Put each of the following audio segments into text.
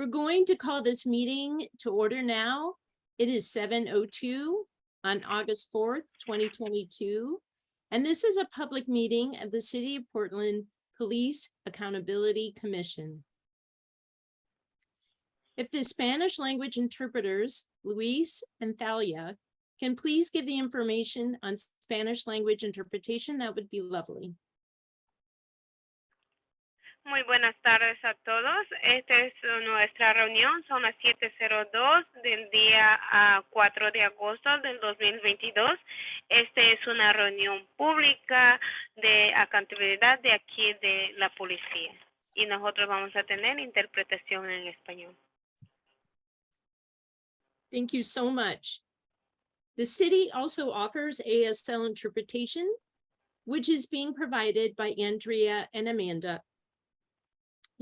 We're going to call this meeting to order now. It is 7:02 on August 4th, 2022. And this is a public meeting of the City of Portland Police Accountability Commission. If the Spanish language interpreters, Luis and Thalia, can please give the information on Spanish language interpretation, that would be lovely. Muy buenas tardes a todos. Esta es nuestra reunión. Son las 7:02 del día 4 de agosto del 2022. Esta es una reunión pública de accountabilidad de aquí de la policía. Y nosotros vamos a tener interpretación en español. Thank you so much. The city also offers ASL interpretation, which is being provided by Andrea and Amanda.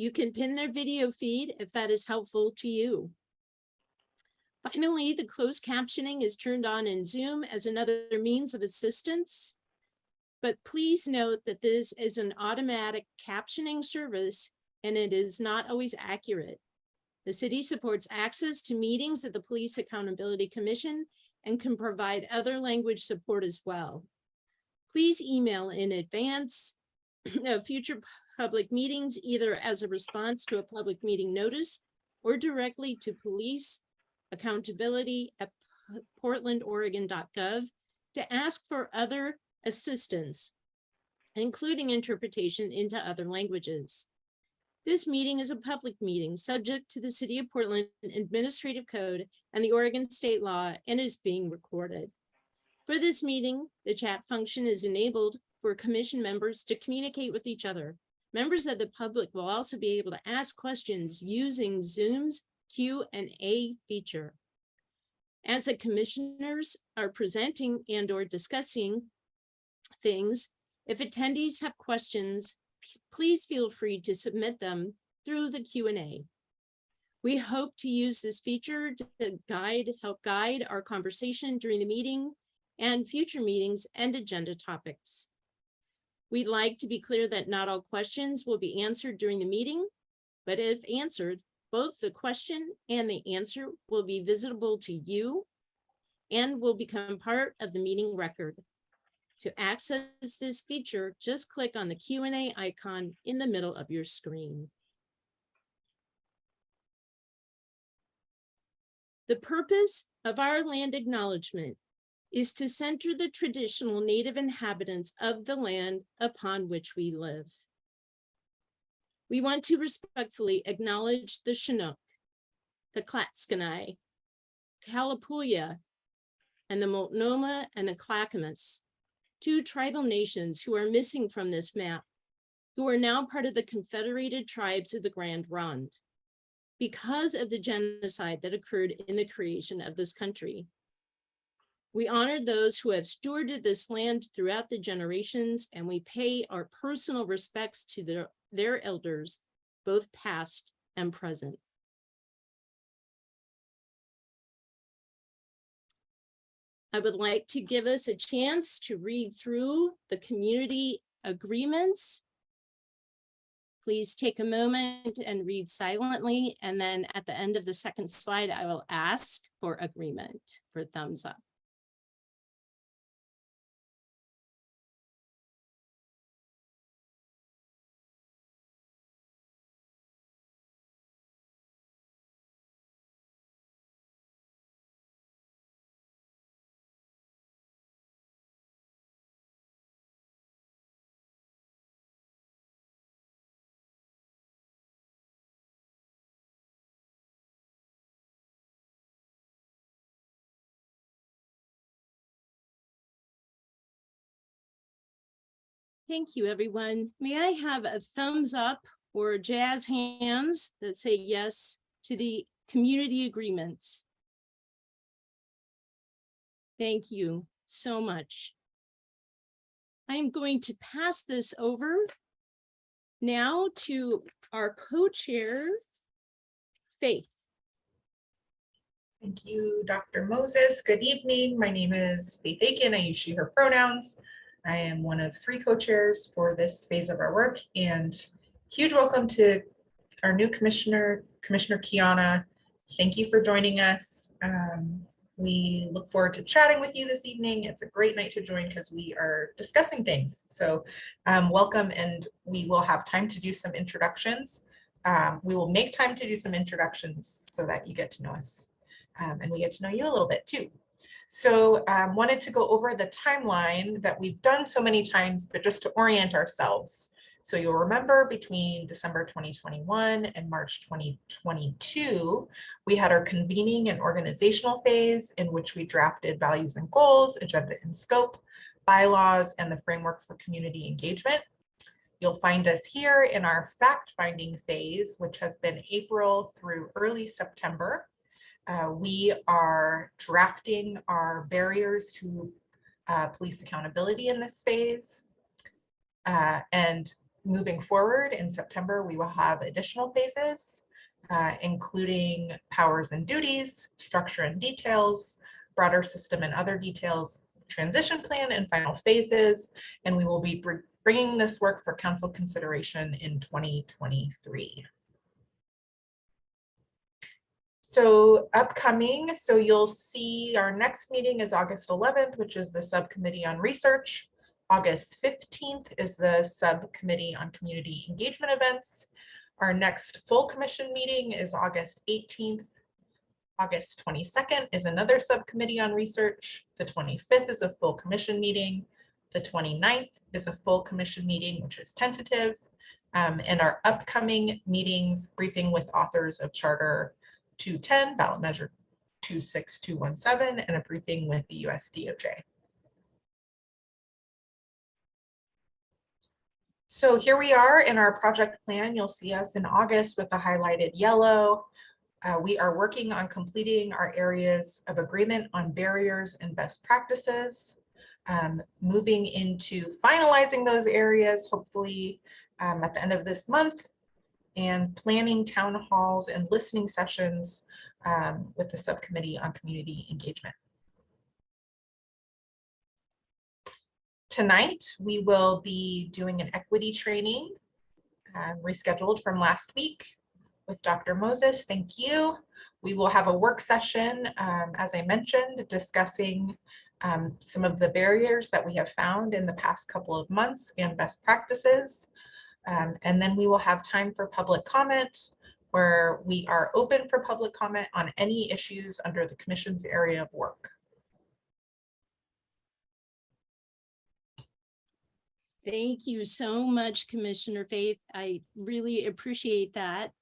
You can pin their video feed if that is helpful to you. Finally, the closed captioning is turned on in Zoom as another means of assistance. But please note that this is an automatic captioning service and it is not always accurate. The city supports access to meetings of the Police Accountability Commission and can provide other language support as well. Please email in advance of future public meetings, either as a response to a public meeting notice or directly to policeaccountability@portlandoregon.gov to ask for other assistance, including interpretation into other languages. This meeting is a public meeting subject to the City of Portland Administrative Code and the Oregon State Law and is being recorded. For this meeting, the chat function is enabled for commission members to communicate with each other. Members of the public will also be able to ask questions using Zoom's Q&A feature. As the commissioners are presenting and/or discussing things, if attendees have questions, please feel free to submit them through the Q&A. We hope to use this feature to help guide our conversation during the meeting and future meetings and agenda topics. We'd like to be clear that not all questions will be answered during the meeting, but if answered, both the question and the answer will be visible to you and will become part of the meeting record. To access this feature, just click on the Q&A icon in the middle of your screen. The purpose of our land acknowledgement is to center the traditional native inhabitants of the land upon which we live. We want to respectfully acknowledge the Chinook, the Clatskanie, Kalapuya, and the Multnomah and the Clackamas, two tribal nations who are missing from this map, who are now part of the Confederated Tribes of the Grand Ronde, because of the genocide that occurred in the creation of this country. We honor those who have stewarded this land throughout the generations, and we pay our personal respects to their elders, both past and present. I would like to give us a chance to read through the community agreements. Please take a moment and read silently, and then at the end of the second slide, I will ask for agreement for thumbs up. Thank you, everyone. May I have a thumbs up or jazz hands that say yes to the community agreements? Thank you so much. I'm going to pass this over now to our co-chair, Faith. Thank you, Dr. Moses. Good evening. My name is Faith Aiken. I use she, her pronouns. I am one of 3 co-chairs for this phase of our work, and huge welcome to our new commissioner, Commissioner Kiana, thank you for joining us. We look forward to chatting with you this evening. It's a great night to join because we are discussing things. So welcome, and we will have time to do some introductions. We will make time to do some introductions so that you get to know us and we get to know you a little bit too. So wanted to go over the timeline that we've done so many times, but just to orient ourselves. So you'll remember between December 2021 and March 2022, we had our convening and organizational phase in which we drafted values and goals, agenda and scope, bylaws, and the framework for community engagement. You'll find us here in our fact-finding phase, which has been April through early September. We are drafting our barriers to police accountability in this phase. And moving forward in September, we will have additional phases, including powers and duties, structure and details, broader system and other details, transition plan, and final phases. And we will be bringing this work for council consideration in 2023. So upcoming, so you'll see our next meeting is August 11th, which is the subcommittee on research. August 15th is the subcommittee on community engagement events. Our next full commission meeting is August 18th. August 22nd is another subcommittee on research. The 25th is a full commission meeting. The 29th is a full commission meeting, which is tentative. And our upcoming meetings, briefing with authors of Charter 210, ballot measure 26217, and a briefing with the US DOJ. So here we are in our project plan. You'll see us in August with the highlighted yellow. We are working on completing our areas of agreement on barriers and best practices, moving into finalizing those areas, hopefully at the end of this month, and planning town halls and listening sessions with the subcommittee on community engagement. Tonight, we will be doing an equity training rescheduled from last week with Dr. Moses. Thank you. We will have a work session, as I mentioned, discussing some of the barriers that we have found in the past couple of months and best practices. And then we will have time for public comment, where we are open for public comment on any issues under the commission's area of work. Thank you so much, Commissioner Faith. I really appreciate that.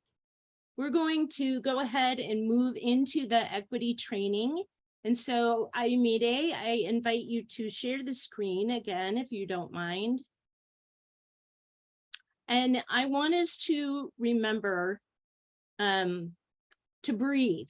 We're going to go ahead and move into the equity training. And so Ayumide, I invite you to share the screen again, if you don't mind. And I want us to remember to breathe.